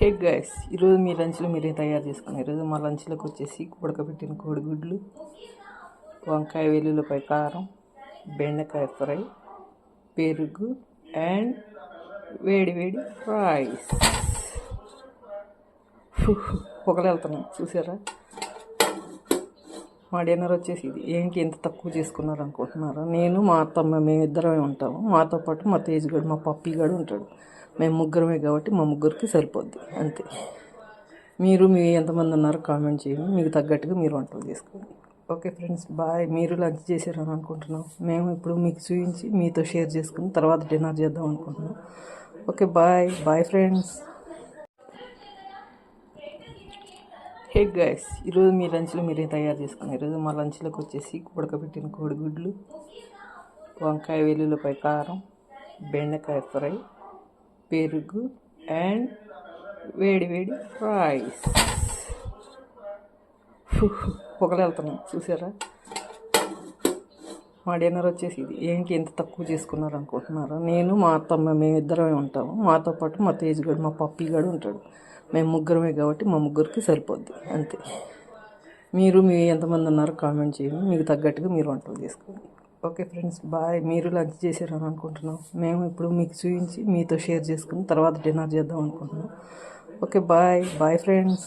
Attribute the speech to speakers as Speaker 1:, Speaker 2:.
Speaker 1: హే guys, ఈరోజు మీ లంచ్లో మీరేం తయారు చేసుకున్నారు? ఈరోజు మా లంచ్లోకి వచ్చేసి ఉడకబెట్టిన కోడిగుడ్లు, వంకాయ వెల్లుల్లిపై కారం, బెండకాయ ఫ్రై, పెరుగు అండ్ వేడి వేడి రైస్. పొగలెళ్తున్నాం చూసారా? మా డిన్నర్ వచ్చేసి ఇది. ఏంటి ఎంత తక్కువ చేసుకున్నారు అనుకుంటున్నారా? నేను మా అత్తమ్మ మేమిద్దరమే ఉంటాము. మాతో పాటు మా తేజ్ గడు, మా పప్పి గడు ఉంటాడు. మేము ముగ్గురమే కాబట్టి మా ముగ్గురికి సరిపోద్ది అంతే. మీరు ఎంతమంది ఉన్నారో కామెంట్ చేయండి. మీకు తగ్గట్టుగా మీరు వంటలు చేసుకోండి. Okay friends, bye. మీరు లంచ్ చేశారని అనుకుంటున్నాం. మేము ఇప్పుడు మీకు చూపించి మీతో షేర్ చేసుకుని తర్వాత డిన్నర్ చేద్దాం అనుకుంటున్నాం. Okay, bye bye friends. Hey guys, ఈరోజు మీ లంచ్లో మీరేం తయారు చేసుకున్నారు? ఈరోజు మా లంచ్లోకి వచ్చేసి ఉడకబెట్టిన కోడిగుడ్లు, వంకాయ వెల్లుల్లిపై కారం, బెండకాయ ఫ్రై, పెరుగు అండ్ వేడి వేడి రైస్. పొగలెళ్తున్నాం చూసారా? మా డిన్నర్ వచ్చేసి ఇది. ఏంటి ఎంత తక్కువ చేసుకున్నారు అనుకుంటున్నారా? నేను మా అత్తమ్మ మేమిద్దరమే ఉంటాము. మాతో పాటు మా తేజ్ గడు, మా పప్పి గడు ఉంటాడు. మేము ముగ్గురమే కాబట్టి మా ముగ్గురికి సరిపోద్ది అంతే. మీరు ఎంతమంది ఉన్నారో కామెంట్ చేయండి. మీకు తగ్గట్టుగా మీరు వంటలు చేసుకోండి. Okay friends, bye. మీరు లంచ్ చేశారని అనుకుంటున్నాం. మేము ఇప్పుడు మీకు చూపించి మీతో షేర్ చేసుకుని తర్వాత డిన్నర్ చేద్దాం అనుకుంటున్నాం. Okay, bye bye friends.